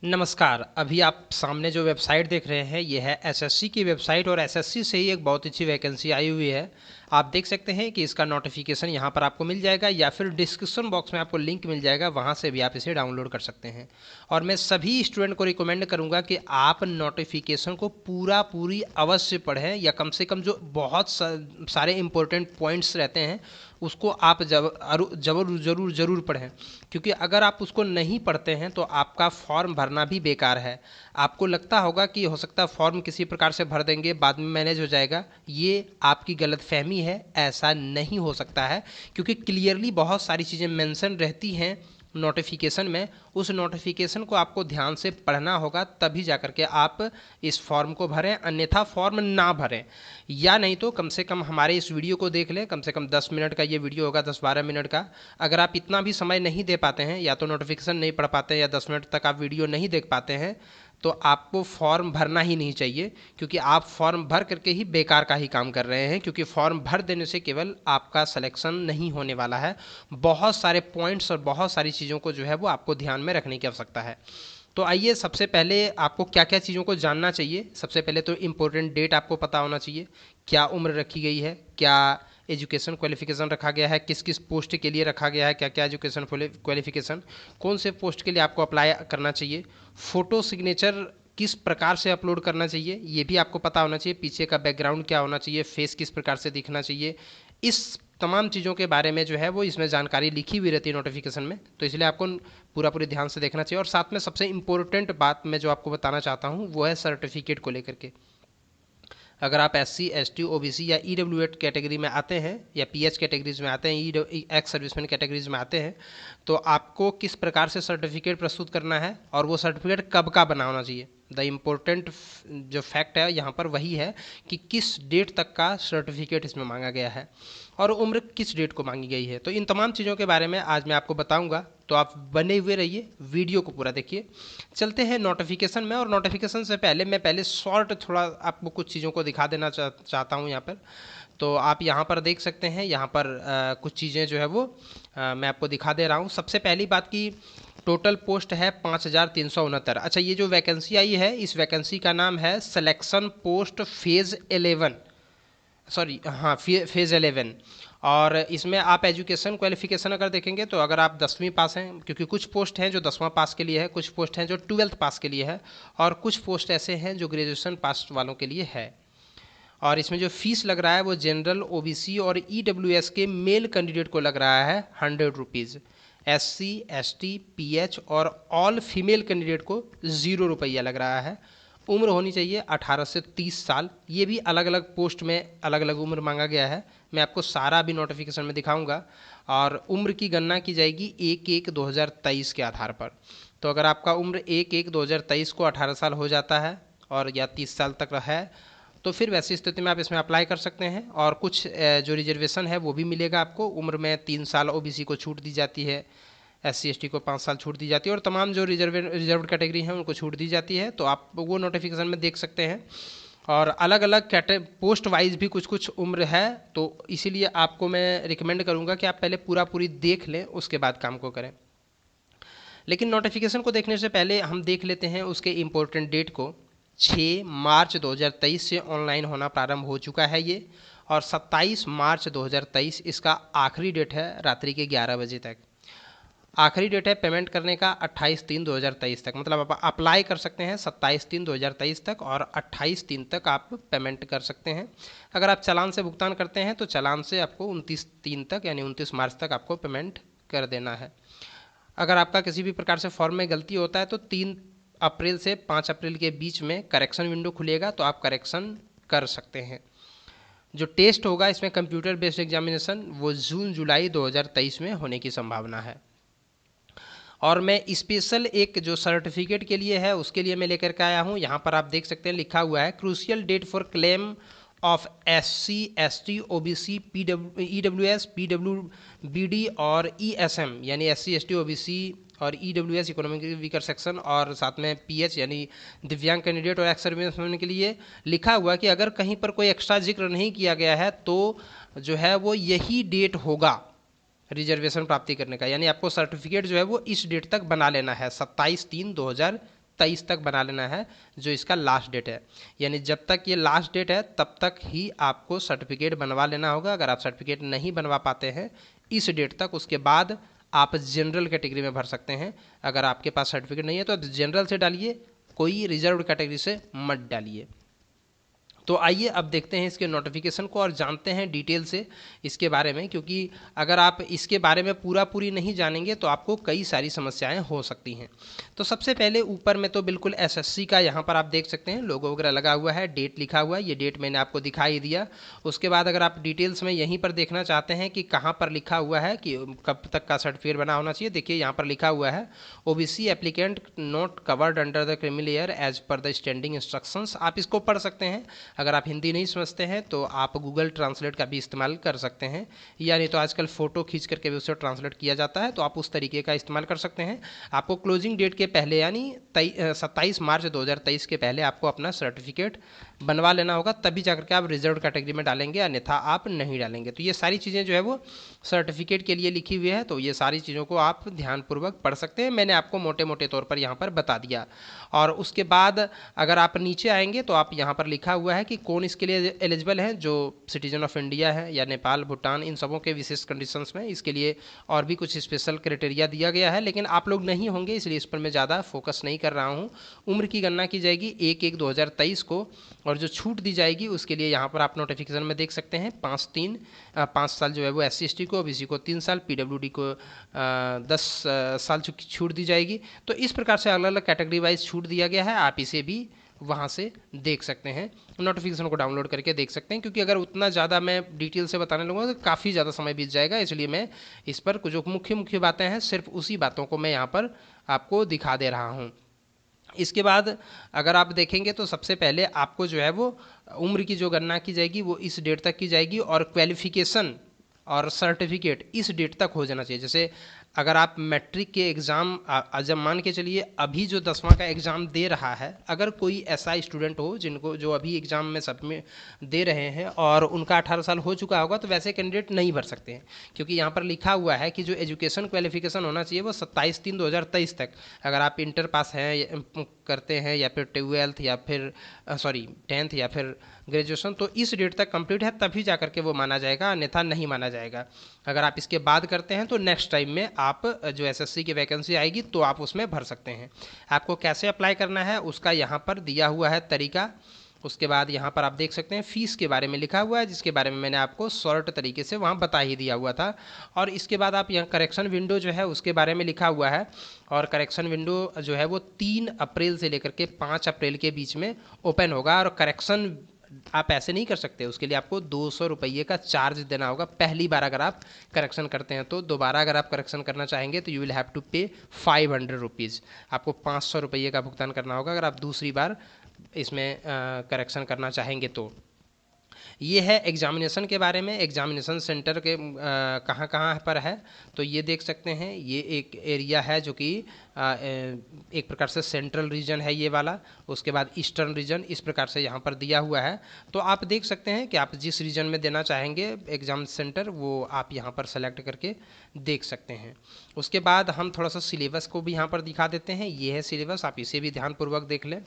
नमस्कार। अभी आप सामने जो वेबसाइट देख रहे हैं ये है एसएससी की वेबसाइट और एसएससी से ही एक बहुत अच्छी वैकेंसी आई हुई है। आप देख सकते हैं कि इसका नोटिफिकेशन यहाँ पर आपको मिल जाएगा या फिर डिस्क्रिप्शन बॉक्स में आपको लिंक मिल जाएगा, वहाँ से भी आप इसे डाउनलोड कर सकते हैं। और मैं सभी स्टूडेंट को रिकमेंड करूँगा कि आप नोटिफिकेशन को पूरी अवश्य पढ़ें, या कम से कम जो बहुत सारे इंपॉर्टेंट पॉइंट्स रहते हैं उसको आप ज़रूर पढ़ें, क्योंकि अगर आप उसको नहीं पढ़ते हैं तो आपका फॉर्म भरना भी बेकार है। आपको लगता होगा कि हो सकता है फॉर्म किसी प्रकार से भर देंगे, बाद में मैनेज हो जाएगा। ये आपकी गलतफहमी है, ऐसा नहीं हो सकता है, क्योंकि क्लियरली बहुत सारी चीज़ें मेंशन रहती हैं नोटिफिकेशन में। उस नोटिफिकेशन को आपको ध्यान से पढ़ना होगा, तभी जाकर के आप इस फॉर्म को भरें, अन्यथा फॉर्म ना भरें। या नहीं तो कम से कम हमारे इस वीडियो को देख लें, कम से कम 10 मिनट का ये वीडियो होगा, 10-12 मिनट का। अगर आप इतना भी समय नहीं दे पाते हैं, या तो नोटिफिकेशन नहीं पढ़ पाते हैं, या 10 मिनट तक आप वीडियो नहीं देख पाते हैं, तो आपको फॉर्म भरना ही नहीं चाहिए, क्योंकि आप फॉर्म भर करके ही बेकार का ही काम कर रहे हैं। क्योंकि फॉर्म भर देने से केवल आपका सिलेक्शन नहीं होने वाला है, बहुत सारे पॉइंट्स और बहुत सारी चीज़ों को जो है वो आपको ध्यान में रखने की आवश्यकता है। तो आइए, सबसे पहले आपको क्या क्या चीज़ों को जानना चाहिए। सबसे पहले तो इम्पोर्टेंट डेट आपको पता होना चाहिए, क्या उम्र रखी गई है, क्या एजुकेशन क्वालिफिकेशन रखा गया है, किस किस पोस्ट के लिए रखा गया है, क्या क्या एजुकेशन क्वालिफिकेशन, कौन से पोस्ट के लिए आपको अप्लाई करना चाहिए, फ़ोटो सिग्नेचर किस प्रकार से अपलोड करना चाहिए ये भी आपको पता होना चाहिए, पीछे का बैकग्राउंड क्या होना चाहिए, फेस किस प्रकार से दिखना चाहिए। इस तमाम चीज़ों के बारे में जो है वो इसमें जानकारी लिखी हुई रहती है नोटिफिकेशन में, तो इसलिए आपको पूरे ध्यान से देखना चाहिए। और साथ में सबसे इम्पोर्टेंट बात मैं जो आपको बताना चाहता हूँ वो है सर्टिफिकेट को लेकर के। अगर आप एससी, एसटी, ओबीसी या ईडब्ल्यूएस कैटेगरी में आते हैं, या पीएच कैटेगरीज में आते हैं, एक्स सर्विसमैन कैटेगरीज में आते हैं, तो आपको किस प्रकार से सर्टिफिकेट प्रस्तुत करना है और वो सर्टिफिकेट कब का बना होना चाहिए। द इम्पोर्टेंट जो फैक्ट है यहाँ पर वही है कि किस डेट तक का सर्टिफिकेट इसमें मांगा गया है और उम्र किस डेट को मांगी गई है। तो इन तमाम चीज़ों के बारे में आज मैं आपको बताऊंगा, तो आप बने हुए रहिए, वीडियो को पूरा देखिए। चलते हैं नोटिफिकेशन में, और नोटिफिकेशन से पहले मैं शॉर्ट थोड़ा आपको कुछ चीज़ों को दिखा देना चाहता हूँ यहाँ पर। तो आप यहाँ पर देख सकते हैं, यहाँ पर कुछ चीज़ें जो है वो मैं आपको दिखा दे रहा हूँ। सबसे पहली बात की टोटल पोस्ट है 5369। अच्छा, ये जो वैकेंसी आई है, इस वैकेंसी का नाम है सिलेक्शन पोस्ट फेज़ 11, सॉरी हाँ, फेज़ 11। और इसमें आप एजुकेशन क्वालिफिकेशन अगर देखेंगे तो अगर आप 10वीं पास हैं, क्योंकि कुछ पोस्ट हैं जो 10वां पास के लिए है, कुछ पोस्ट हैं जो 12th पास के लिए है, और कुछ पोस्ट ऐसे हैं जो ग्रेजुएशन पास वालों के लिए है। और इसमें जो फीस लग रहा है वो जनरल, ओबीसी और ईडब्ल्यूएस के मेल कैंडिडेट को लग रहा है 100 रुपीज़। एससी, एसटी, पीएच और ऑल फीमेल कैंडिडेट को 0 रुपया लग रहा है। उम्र होनी चाहिए 18 से 30 साल। ये भी अलग अलग पोस्ट में अलग अलग उम्र मांगा गया है, मैं आपको सारा भी नोटिफिकेशन में दिखाऊंगा। और उम्र की गणना की जाएगी 1/1/2023 के आधार पर। तो अगर आपका उम्र 1/1/2023 को 18 साल हो जाता है और या 30 साल तक है, तो फिर वैसी स्थिति में आप इसमें अप्लाई कर सकते हैं। और कुछ जो रिजर्वेशन है वो भी मिलेगा आपको। उम्र में 3 साल ओबीसी को छूट दी जाती है, एससी एसटी को 5 साल छूट दी जाती है, और तमाम जो रिजर्व कैटेगरी हैं उनको छूट दी जाती है। तो आप वो नोटिफिकेशन में देख सकते हैं। और अलग अलग पोस्ट वाइज भी कुछ कुछ उम्र है, तो इसीलिए आपको मैं रिकमेंड करूँगा कि आप पहले पूरी देख लें, उसके बाद काम को करें। लेकिन नोटिफिकेशन को देखने से पहले हम देख लेते हैं उसके इम्पोर्टेंट डेट को। 6 मार्च 2023 से ऑनलाइन होना प्रारंभ हो चुका है ये, और 27 मार्च 2023 इसका आखिरी डेट है, रात्रि के 11 बजे तक। आखिरी डेट है पेमेंट करने का 28/3/2023 तक। मतलब आप अप्लाई कर सकते हैं 27/3/2023 तक, और 28/3 तक आप पेमेंट कर सकते हैं। अगर आप चालान से भुगतान करते हैं तो चालान से आपको 29/3 तक, यानी 29 मार्च तक आपको पेमेंट कर देना है। अगर आपका किसी भी प्रकार से फॉर्म में गलती होता है तो 3 अप्रैल से 5 अप्रैल के बीच में करेक्शन विंडो खुलेगा, तो आप करेक्शन कर सकते हैं। जो टेस्ट होगा इसमें कंप्यूटर बेस्ड एग्जामिनेशन, वो जून जुलाई 2023 में होने की संभावना है। और मैं स्पेशल एक जो सर्टिफिकेट के लिए है उसके लिए मैं लेकर के आया हूँ। यहाँ पर आप देख सकते हैं लिखा हुआ है crucial date for claim of SC, ST, OBC, EWS, पीडब्ल्यूबीडी और ईएसएम, यानी एससी, एसटी, ओबीसी और ईडब्ल्यूएस इकोनॉमिक वीकर सेक्शन, और साथ में पीएच यानी दिव्यांग कैंडिडेट और एक्स सर्विसमैन के लिए लिखा हुआ कि अगर कहीं पर कोई एक्स्ट्रा जिक्र नहीं किया गया है तो जो है वो यही डेट होगा रिजर्वेशन प्राप्ति करने का। यानी आपको सर्टिफिकेट जो है वो इस डेट तक बना लेना है, 27/3/2023 23 तक बना लेना है, जो इसका लास्ट डेट है। यानी जब तक ये लास्ट डेट है तब तक ही आपको सर्टिफिकेट बनवा लेना होगा। अगर आप सर्टिफिकेट नहीं बनवा पाते हैं इस डेट तक, उसके बाद आप जनरल कैटेगरी में भर सकते हैं। अगर आपके पास सर्टिफिकेट नहीं है तो जनरल से डालिए, कोई रिजर्व कैटेगरी से मत डालिए। तो आइए अब देखते हैं इसके नोटिफिकेशन को और जानते हैं डिटेल से इसके बारे में, क्योंकि अगर आप इसके बारे में पूरी नहीं जानेंगे तो आपको कई सारी समस्याएं हो सकती हैं। तो सबसे पहले ऊपर में तो बिल्कुल एसएससी का यहाँ पर आप देख सकते हैं लोगो वगैरह लगा हुआ है, डेट लिखा हुआ है, ये डेट मैंने आपको दिखाई दिया। उसके बाद अगर आप डिटेल्स में यहीं पर देखना चाहते हैं कि कहाँ पर लिखा हुआ है कि कब तक का सर्टिफिकेट बना होना चाहिए, देखिए यहाँ पर लिखा हुआ है OBC applicant not covered under the creamy layer as per the standing instructions. आप इसको पढ़ सकते हैं। अगर आप हिंदी नहीं समझते हैं तो आप गूगल ट्रांसलेट का भी इस्तेमाल कर सकते हैं, या नहीं तो आजकल फ़ोटो खींच करके भी उसे ट्रांसलेट किया जाता है, तो आप उस तरीके का इस्तेमाल कर सकते हैं। आपको क्लोजिंग डेट के पहले यानी 27 मार्च 2023 के पहले आपको अपना सर्टिफिकेट बनवा लेना होगा, तभी जाकर के आप रिजर्व कैटेगरी में डालेंगे, अन्यथा आप नहीं डालेंगे। तो ये सारी चीज़ें जो है वो सर्टिफिकेट के लिए लिखी हुई है, तो ये सारी चीज़ों को आप ध्यानपूर्वक पढ़ सकते हैं। मैंने आपको मोटे मोटे तौर पर यहाँ पर बता दिया। और उसके बाद अगर आप नीचे आएंगे तो आप यहाँ पर लिखा हुआ है कि कौन इसके लिए एलिजिबल हैं, जो सिटीजन ऑफ इंडिया है या नेपाल, भूटान, इन सबों के विशेष कंडीशंस में इसके लिए और भी कुछ स्पेशल क्राइटेरिया दिया गया है, लेकिन आप लोग नहीं होंगे इसलिए इस पर मैं ज़्यादा फोकस नहीं कर रहा हूँ। उम्र की गणना की जाएगी 1/1/2023 को, और जो छूट दी जाएगी उसके लिए यहाँ पर आप नोटिफिकेशन में देख सकते हैं 5 साल जो है वो SC/ST को, OBC को 3 साल, PWD को 10 साल छूट दी जाएगी। तो इस प्रकार से अलग अलग कैटेगरी वाइज छूट दिया गया है, आप इसे भी वहाँ से देख सकते हैं, नोटिफिकेशन को डाउनलोड करके देख सकते हैं। क्योंकि अगर उतना ज़्यादा मैं डिटेल से बताने लगूँगा तो काफ़ी ज़्यादा समय बीत जाएगा, इसलिए मैं इस पर जो मुख्य मुख्य बातें हैं सिर्फ उसी बातों को मैं यहाँ पर आपको दिखा दे रहा हूँ। इसके बाद अगर आप देखेंगे तो सबसे पहले आपको जो है वो उम्र की जो गणना की जाएगी वो इस डेट तक की जाएगी, और क्वालिफिकेशन और सर्टिफिकेट इस डेट तक हो जाना चाहिए। जैसे अगर आप मैट्रिक के एग्ज़ाम जब मान के चलिए अभी जो 10वां का एग्ज़ाम दे रहा है, अगर कोई ऐसा स्टूडेंट हो जिनको जो अभी एग्ज़ाम में सबमिट दे रहे हैं और उनका 18 साल हो चुका होगा, तो वैसे कैंडिडेट नहीं भर सकते हैं, क्योंकि यहाँ पर लिखा हुआ है कि जो एजुकेशन क्वालिफिकेशन होना चाहिए वो 27/3/2023 तक। अगर आप इंटर पास हैं करते हैं या फिर 12th या फिर 10th या फिर ग्रेजुएशन, तो इस डेट तक कंप्लीट है तभी जा करके वो माना जाएगा, अन्यथा नहीं माना जाएगा। अगर आप इसके बाद करते हैं तो नेक्स्ट टाइम में आप जो एसएससी की वैकेंसी आएगी तो आप उसमें भर सकते हैं। आपको कैसे अप्लाई करना है उसका यहाँ पर दिया हुआ है तरीका। उसके बाद यहाँ पर आप देख सकते हैं फ़ीस के बारे में लिखा हुआ है, जिसके बारे में मैंने आपको शॉर्ट तरीके से वहाँ बता ही दिया हुआ था। और इसके बाद आप यहाँ करेक्शन विंडो जो है उसके बारे में लिखा हुआ है, और करेक्शन विंडो जो है वो 3 अप्रैल से लेकर के 5 अप्रैल के बीच में ओपन होगा। और करेक्शन आप ऐसे नहीं कर सकते, उसके लिए आपको 200 रुपये का चार्ज देना होगा पहली बार अगर आप करेक्शन करते हैं। तो दोबारा अगर आप करेक्शन करना चाहेंगे तो यू विल हैव टू पे 500 रुपीज़, आपको 500 रुपये का भुगतान करना होगा अगर आप दूसरी बार इसमें करेक्शन करना चाहेंगे तो। ये है एग्जामिनेशन के बारे में। एग्जामिनेशन सेंटर के कहाँ कहाँ पर है तो ये देख सकते हैं, ये एक एरिया है जो कि एक प्रकार से सेंट्रल रीजन है ये वाला, उसके बाद ईस्टर्न रीजन, इस प्रकार से यहाँ पर दिया हुआ है। तो आप देख सकते हैं कि आप जिस रीजन में देना चाहेंगे एग्ज़ाम सेंटर वो आप यहाँ पर सेलेक्ट करके देख सकते हैं। उसके बाद हम थोड़ा सा सिलेबस को भी यहाँ पर दिखा देते हैं, ये है सिलेबस, आप इसे भी ध्यानपूर्वक देख लें।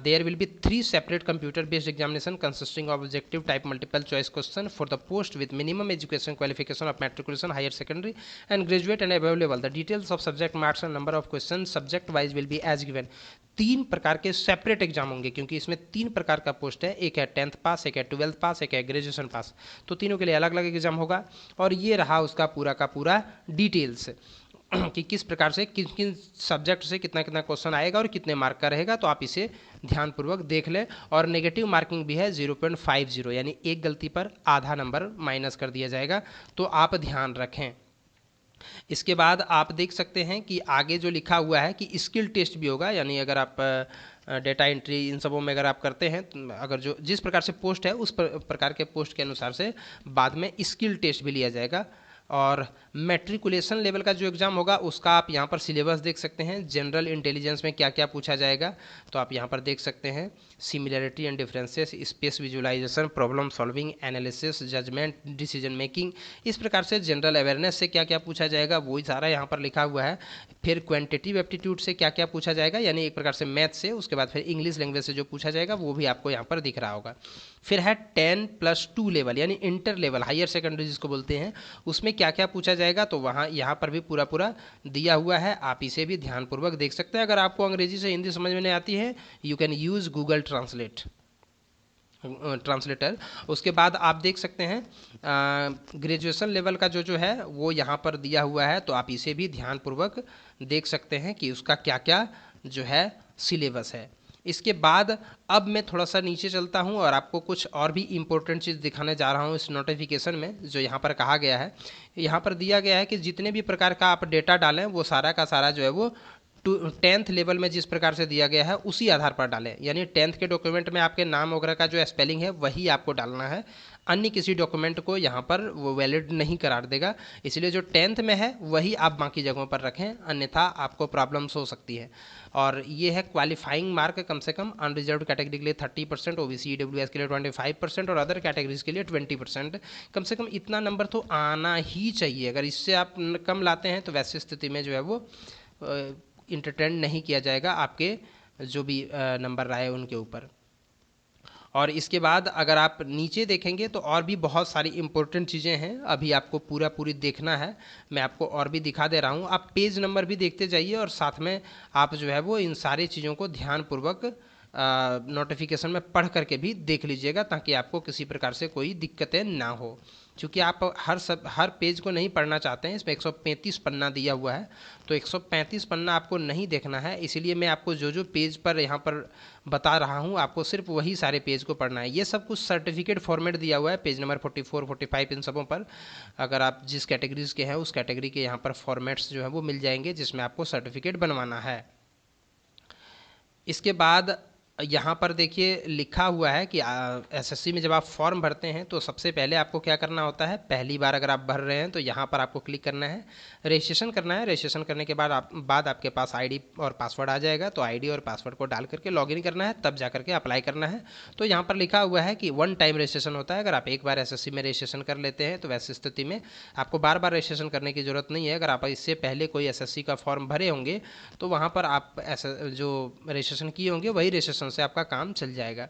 There will be 3 separate computer-based examination consisting of objective type multiple choice question for the post with minimum education qualification of matriculation, higher secondary and graduate and above level. The details of subject marks and number of questions subject wise will be as given. 3 प्रकार के separate exam होंगे, क्योंकि इसमें 3 प्रकार का post है, एक है 10th पास, एक है 12th पास, एक है ग्रेजुएशन पास। तो तीनों के लिए अलग अलग एग्जाम होगा। और ये रहा उसका पूरा का पूरा डिटेल्स कि किस प्रकार से किन किन सब्जेक्ट से कितना कितना क्वेश्चन आएगा और कितने मार्क का रहेगा। तो आप इसे ध्यानपूर्वक देख लें। और नेगेटिव मार्किंग भी है 0.50, यानी एक गलती पर आधा नंबर माइनस कर दिया जाएगा, तो आप ध्यान रखें। इसके बाद आप देख सकते हैं कि आगे जो लिखा हुआ है कि स्किल टेस्ट भी होगा, यानी अगर आप डेटा एंट्री इन सबों में अगर आप करते हैं, अगर जो जिस प्रकार से पोस्ट है उस प्रकार के पोस्ट के अनुसार से बाद में स्किल टेस्ट भी लिया जाएगा। और मैट्रिकुलेशन लेवल का जो एग्ज़ाम होगा उसका आप यहाँ पर सिलेबस देख सकते हैं। जनरल इंटेलिजेंस में क्या क्या पूछा जाएगा तो आप यहाँ पर देख सकते हैं। Similarity and differences, space visualization, problem solving, analysis, judgement, decision making, इस प्रकार से जनरल अवेयरनेस से क्या क्या पूछा जाएगा वही सारा यहाँ पर लिखा हुआ है। फिर क्वांटिटेटिव एप्टीट्यूड से क्या क्या पूछा जाएगा, यानी एक प्रकार से मैथ से, उसके बाद फिर इंग्लिश लैंग्वेज से जो पूछा जाएगा वो भी आपको यहाँ पर दिख रहा होगा। फिर है 10+2 लेवल, यानी इंटर लेवल, हायर सेकेंडरी जिसको बोलते हैं, उसमें क्या क्या पूछा जाएगा तो वहाँ यहाँ पर भी पूरा पूरा दिया हुआ है। आप इसे भी ध्यानपूर्वक देख सकते हैं। अगर आपको अंग्रेजी से हिंदी समझ में नहीं आती है, you can use Google translator. उसके बाद आप देख सकते हैं ग्रेजुएशन लेवल का जो जो है वो यहाँ पर दिया हुआ है, तो आप इसे भी ध्यानपूर्वक देख सकते हैं कि उसका क्या क्या जो है सिलेबस है। इसके बाद अब मैं थोड़ा सा नीचे चलता हूँ और आपको कुछ और भी इम्पोर्टेंट चीज़ दिखाने जा रहा हूँ इस नोटिफिकेशन में। जो यहाँ पर कहा गया है, यहाँ पर दिया गया है कि जितने भी प्रकार का आप डेटा डालें वो सारा का सारा जो है वो 10th लेवल में जिस प्रकार से दिया गया है उसी आधार पर डालें। यानी 10th के डॉक्यूमेंट में आपके नाम वगैरह का जो स्पेलिंग है वही आपको डालना है, अन्य किसी डॉक्यूमेंट को यहाँ पर वो वैलिड नहीं करार देगा। इसलिए जो 10th में है वही आप बाकी जगहों पर रखें, अन्यथा आपको प्रॉब्लम्स हो सकती है। और ये है क्वालिफाइंग मार्क, कम से कम अनरिजर्व कैटेगरी के लिए 30%, ओबीसी ईडब्ल्यूएस के लिए 25% और अदर कैटेगरीज के लिए 20%। कम से कम इतना नंबर तो आना ही चाहिए। अगर इससे आप कम लाते हैं तो वैसी स्थिति में जो है वो इंटरटेन नहीं किया जाएगा आपके जो भी नंबर आए उनके ऊपर। और इसके बाद अगर आप नीचे देखेंगे तो और भी बहुत सारी इंपॉर्टेंट चीज़ें हैं, अभी आपको पूरी देखना है। मैं आपको और भी दिखा दे रहा हूँ, आप पेज नंबर भी देखते जाइए और साथ में आप जो है वो इन सारी चीज़ों को ध्यानपूर्वक नोटिफिकेशन में पढ़ करके भी देख लीजिएगा, ताकि आपको किसी प्रकार से कोई दिक्कतें ना हो। क्योंकि आप हर पेज को नहीं पढ़ना चाहते हैं, इसमें 135 पन्ना दिया हुआ है, तो 135 पन्ना आपको नहीं देखना है। इसीलिए मैं आपको जो जो पेज पर यहाँ पर बता रहा हूँ आपको सिर्फ वही सारे पेज को पढ़ना है। ये सब कुछ सर्टिफिकेट फॉर्मेट दिया हुआ है पेज नंबर 44, 45 इन सबों पर। अगर आप जिस कैटेगरीज के हैं उस कैटेगरी के यहाँ पर फॉर्मेट्स जो है वो मिल जाएंगे जिसमें आपको सर्टिफिकेट बनवाना है। इसके बाद यहाँ पर देखिए लिखा हुआ है कि एसएससी में जब आप फॉर्म भरते हैं तो सबसे पहले आपको क्या करना होता है। पहली बार अगर आप भर रहे हैं तो यहाँ पर आपको क्लिक करना है, रजिस्ट्रेशन करना है। रजिस्ट्रेशन करने के बाद आपके पास आईडी और पासवर्ड आ जाएगा, तो आईडी और पासवर्ड को डाल करके लॉगिन करना है, तब जा करके अप्लाई करना है। तो यहाँ पर लिखा हुआ है कि 1 टाइम रजिस्ट्रेशन होता है। अगर आप एक बार एसएससी में रजिस्ट्रेशन कर लेते हैं तो वैसी स्थिति में आपको बार बार रजिस्ट्रेशन करने की ज़रूरत नहीं है। अगर आप इससे पहले कोई एसएससी का फॉर्म भरे होंगे तो वहाँ पर आप जो रजिस्ट्रेशन किए होंगे वही रजिस्ट्रेशन से आपका काम चल जाएगा।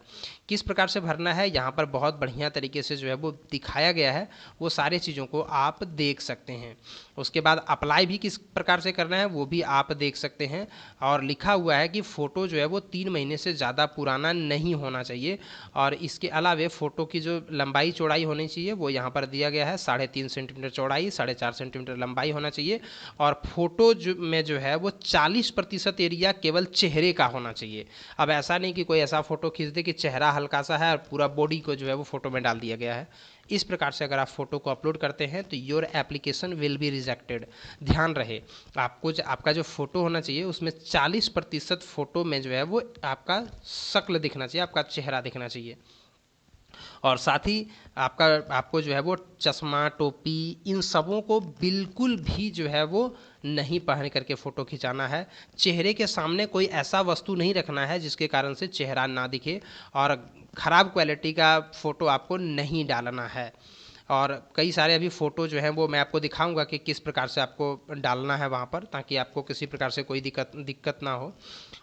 किस प्रकार से भरना है यहाँ पर बहुत बढ़िया तरीके से जो है वो दिखाया गया है, वो सारी चीज़ों को आप देख सकते हैं। उसके बाद अप्लाई भी किस प्रकार से करना है वो भी आप देख सकते हैं। और लिखा हुआ है कि फ़ोटो जो है वो 3 महीने से ज़्यादा पुराना नहीं होना चाहिए। और इसके अलावा फ़ोटो की जो लंबाई चौड़ाई होनी चाहिए वो यहाँ पर दिया गया है, 3.5 सेंटीमीटर चौड़ाई, 4.5 सेंटीमीटर लंबाई होना चाहिए। और फोटो में जो है वो 40% एरिया केवल चेहरे का होना चाहिए। अब ऐसा नहीं कि कोई ऐसा फोटो खींच दे कि चेहरा हल्का सा है और पूरा बॉडी को जो है वो फोटो में डाल दिया गया है। इस प्रकार से अगर आप फोटो को अपलोड करते हैं तो your application will be rejected. ध्यान रहे, आपका जो फोटो होना चाहिए उसमें 40% फोटो में जो है वो आपका शक्ल दिखना चाहिए, आपका चेहरा दिखना चाहिए। और साथ ही आपको जो है वो चश्मा, टोपी, इन सबों को बिल्कुल भी जो है वो नहीं पहन करके फ़ोटो खिंचाना है। चेहरे के सामने कोई ऐसा वस्तु नहीं रखना है जिसके कारण से चेहरा ना दिखे, और ख़राब क्वालिटी का फ़ोटो आपको नहीं डालना है। और कई सारे अभी फ़ोटो जो हैं वो मैं आपको दिखाऊंगा कि किस प्रकार से आपको डालना है वहाँ पर, ताकि आपको किसी प्रकार से कोई दिक्कत ना हो।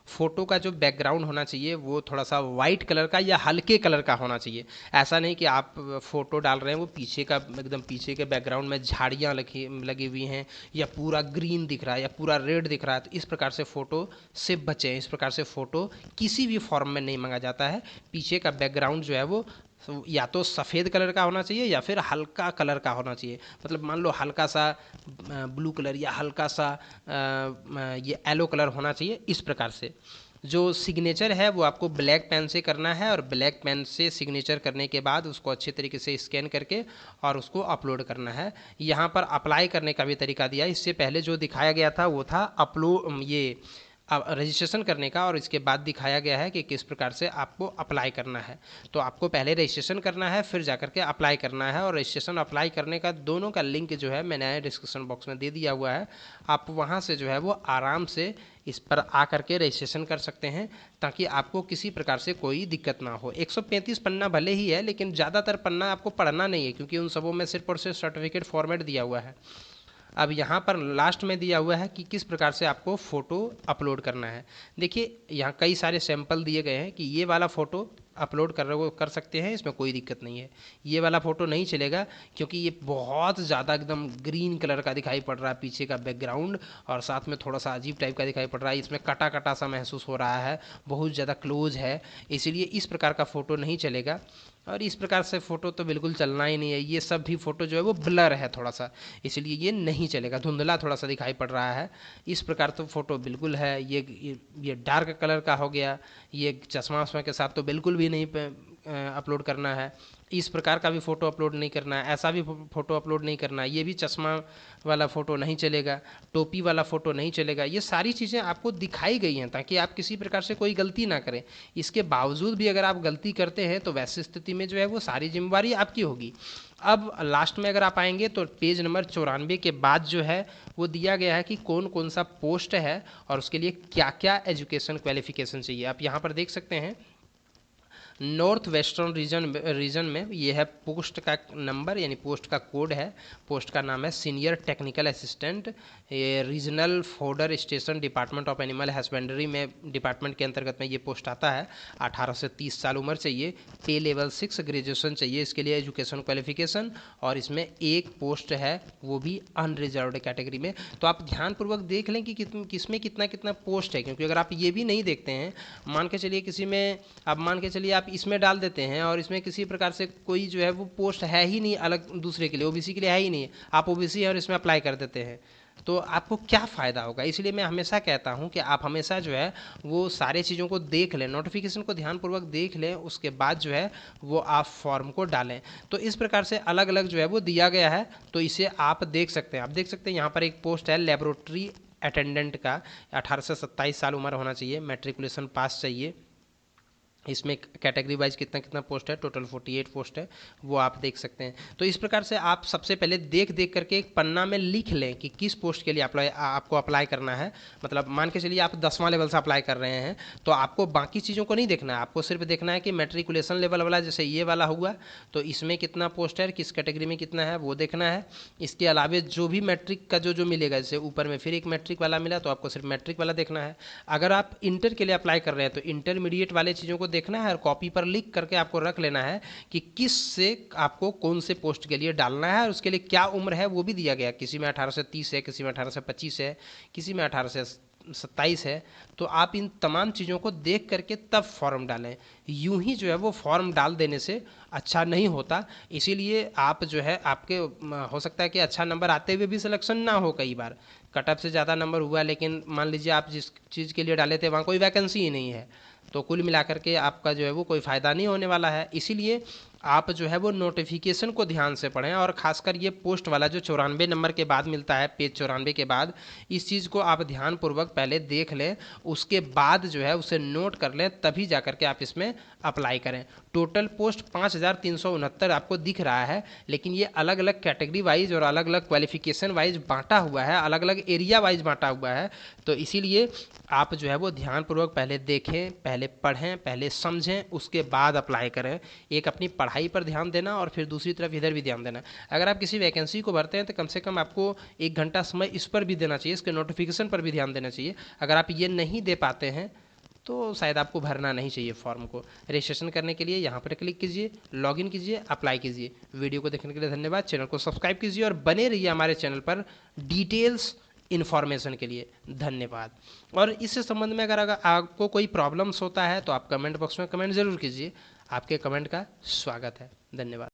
फ़ोटो का जो बैकग्राउंड होना चाहिए वो थोड़ा सा वाइट कलर का या हल्के कलर का होना चाहिए। ऐसा नहीं कि आप फ़ोटो डाल रहे हैं वो पीछे का एकदम पीछे के बैकग्राउंड में झाड़ियाँ लगी हुई हैं या पूरा ग्रीन दिख रहा है या पूरा रेड दिख रहा है, तो इस प्रकार से फ़ोटो से बचें। इस प्रकार से फ़ोटो किसी भी फॉर्म में नहीं मांगा जाता है। पीछे का बैकग्राउंड जो है वो या तो सफ़ेद कलर का होना चाहिए या फिर हल्का कलर का होना चाहिए। मतलब मान लो हल्का सा ब्लू कलर या हल्का सा ये येलो कलर होना चाहिए। इस प्रकार से जो सिग्नेचर है वो आपको ब्लैक पेन से करना है, और ब्लैक पेन से सिग्नेचर करने के बाद उसको अच्छे तरीके से स्कैन करके और उसको अपलोड करना है। यहाँ पर अप्लाई करने का भी तरीका दिया है। इससे पहले जो दिखाया गया था वो था रजिस्ट्रेशन करने का, और इसके बाद दिखाया गया है कि किस प्रकार से आपको अप्लाई करना है। तो आपको पहले रजिस्ट्रेशन करना है, फिर जाकर के अप्लाई करना है, और रजिस्ट्रेशन अप्लाई करने का दोनों का लिंक जो है मैंने डिस्क्रिप्शन बॉक्स में दे दिया हुआ है। आप वहाँ से जो है वो आराम से इस पर आ करके रजिस्ट्रेशन कर सकते हैं, ताकि आपको किसी प्रकार से कोई दिक्कत ना हो। 135 पन्ना भले ही है, लेकिन ज़्यादातर पन्ना आपको पढ़ना नहीं है, क्योंकि उन सबों में सिर्फ और सिर्फ सर्टिफिकेट फॉर्मेट दिया हुआ है। अब यहाँ पर लास्ट में दिया हुआ है कि किस प्रकार से आपको फ़ोटो अपलोड करना है। देखिए, यहाँ कई सारे सैंपल दिए गए हैं कि ये वाला फ़ोटो अपलोड कर सकते हैं, इसमें कोई दिक्कत नहीं है। ये वाला फ़ोटो नहीं चलेगा, क्योंकि ये बहुत ज़्यादा एकदम ग्रीन कलर का दिखाई पड़ रहा है पीछे का बैकग्राउंड, और साथ में थोड़ा सा अजीब टाइप का दिखाई पड़ रहा है। इसमें कटा कटा सा महसूस हो रहा है, बहुत ज़्यादा क्लोज है, इसीलिए इस प्रकार का फ़ोटो नहीं चलेगा। और इस प्रकार से फ़ोटो तो बिल्कुल चलना ही नहीं है। ये सब भी फ़ोटो जो है वो ब्लर है थोड़ा सा, इसलिए ये नहीं चलेगा, धुंधला थोड़ा सा दिखाई पड़ रहा है। इस प्रकार तो फ़ोटो बिल्कुल है। ये डार्क कलर का हो गया, ये चश्मा वश्मा के साथ तो बिल्कुल भी नहीं अपलोड करना है। इस प्रकार का भी फ़ोटो अपलोड नहीं करना है, ऐसा भी फ़ोटो अपलोड नहीं करना है। ये भी चश्मा वाला फ़ोटो नहीं चलेगा, टोपी वाला फ़ोटो नहीं चलेगा। ये सारी चीज़ें आपको दिखाई गई हैं ताकि आप किसी प्रकार से कोई गलती ना करें। इसके बावजूद भी अगर आप गलती करते हैं तो वैसी स्थिति में जो है वो सारी जिम्मेवारी आपकी होगी। अब लास्ट में अगर आप आएंगे तो पेज नंबर 94 के बाद जो है वो दिया गया है कि कौन कौन सा पोस्ट है और उसके लिए क्या क्या एजुकेशन क्वालिफिकेशन चाहिए। आप यहाँ पर देख सकते हैं, नॉर्थ वेस्टर्न रीजन में ये है पोस्ट का नंबर, यानी पोस्ट का कोड है। पोस्ट का नाम है सीनियर टेक्निकल असिस्टेंट, ये regional fodder station department of animal husbandry में डिपार्टमेंट के अंतर्गत में ये पोस्ट आता है। 18 से 30 साल उम्र चाहिए, पे लेवल 6 ग्रेजुएशन चाहिए इसके लिए एजुकेशन क्वालिफिकेशन, और इसमें एक पोस्ट है वो भी अनरिजर्व्ड कैटेगरी में। तो आप ध्यानपूर्वक देख लें कि किसमें कितना कितना पोस्ट है, क्योंकि अगर आप ये भी नहीं देखते हैं, मान के चलिए किसी में, अब मान के चलिए आप इसमें डाल देते हैं और इसमें किसी प्रकार से कोई जो है वो पोस्ट है ही नहीं अलग दूसरे के लिए, ओबीसी के लिए है ही नहीं, आप ओबीसी है और इसमें अप्लाई कर देते हैं, तो आपको क्या फ़ायदा होगा। इसलिए मैं हमेशा कहता हूं कि आप हमेशा जो है वो सारे चीज़ों को देख लें, नोटिफिकेशन को ध्यानपूर्वक देख लें, उसके बाद जो है वो आप फॉर्म को डालें। तो इस प्रकार से अलग अलग जो है वो दिया गया है, तो इसे आप देख सकते हैं। आप देख सकते हैं यहाँ पर एक पोस्ट है लेबोरेटरी अटेंडेंट का, 18 से 27 साल उम्र होना चाहिए, मैट्रिकुलेशन पास चाहिए। इसमें कैटेगरी वाइज कितना कितना पोस्ट है, टोटल 48 पोस्ट है, वो आप देख सकते हैं। तो इस प्रकार से आप सबसे पहले देख करके एक पन्ना में लिख लें कि किस पोस्ट के लिए आपको अप्लाई करना है। मतलब मान के चलिए आप 10वां लेवल से अप्लाई कर रहे हैं, तो आपको बाकी चीज़ों को नहीं देखना है, आपको सिर्फ देखना है कि मैट्रिकुलेशन लेवल वाला, जैसे ये वाला हुआ तो इसमें कितना पोस्ट है, किस कैटेगरी में कितना है वो देखना है। इसके अलावा जो भी मैट्रिक का जो मिलेगा, जैसे ऊपर में फिर एक मैट्रिक वाला मिला तो आपको सिर्फ मैट्रिक वाला देखना है। अगर आप इंटर के लिए अप्लाई कर रहे हैं तो इंटरमीडिएट वाले चीज़ों को देखना है, और कॉपी पर लिख करके आपको रख लेना है कि किस से आपको कौन से पोस्ट के लिए डालना है, और उसके लिए क्या उम्र है वो भी दिया गया। किसी में 18 से 30 है, किसी में 18 से 25 है, किसी में 18 से 27 है। तो आप इन तमाम चीज़ों को देख करके तब फॉर्म डालें। यूं ही जो है वो फॉर्म डाल देने से अच्छा नहीं होता। इसीलिए आप जो है, आपके हो सकता है कि अच्छा नंबर आते हुए भी सिलेक्शन ना हो, कई बार कट ऑफ से ज़्यादा नंबर हुआ, लेकिन मान लीजिए आप जिस चीज़ के लिए डाले थे वहाँ कोई वैकेंसी ही नहीं है, तो कुल मिलाकर के आपका जो है वो कोई फ़ायदा नहीं होने वाला है। इसीलिए आप जो है वो नोटिफिकेशन को ध्यान से पढ़ें, और ख़ासकर ये पोस्ट वाला जो 94 नंबर के बाद मिलता है, पेज 94 के बाद, इस चीज़ को आप ध्यानपूर्वक पहले देख लें, उसके बाद जो है उसे नोट कर लें, तभी जा करके आप इसमें अप्लाई करें। टोटल पोस्ट 5369 आपको दिख रहा है, लेकिन ये अलग अलग कैटेगरी वाइज और अलग अलग क्वालिफिकेशन वाइज बांटा हुआ है, अलग अलग एरिया वाइज बांटा हुआ है। तो इसीलिए आप जो है वो ध्यानपूर्वक पहले देखें, पहले पढ़ें, पहले समझें, उसके बाद अप्लाई करें। एक अपनी पढ़ाई पर ध्यान देना और फिर दूसरी तरफ इधर भी ध्यान देना। अगर आप किसी वैकेंसी को भरते हैं तो कम से कम आपको 1 घंटा समय इस पर भी देना चाहिए, इसके नोटिफिकेशन पर भी ध्यान देना चाहिए। अगर आप ये नहीं दे पाते हैं तो शायद आपको भरना नहीं चाहिए फॉर्म को। रजिस्ट्रेशन करने के लिए यहाँ पर क्लिक कीजिए, लॉगिन कीजिए, अप्लाई कीजिए। वीडियो को देखने के लिए धन्यवाद। चैनल को सब्सक्राइब कीजिए और बने रहिए हमारे चैनल पर डिटेल्स इन्फॉर्मेशन के लिए। धन्यवाद। और इससे संबंध में अगर आपको कोई प्रॉब्लम्स होता है तो आप कमेंट बॉक्स में कमेंट ज़रूर कीजिए, आपके कमेंट का स्वागत है। धन्यवाद।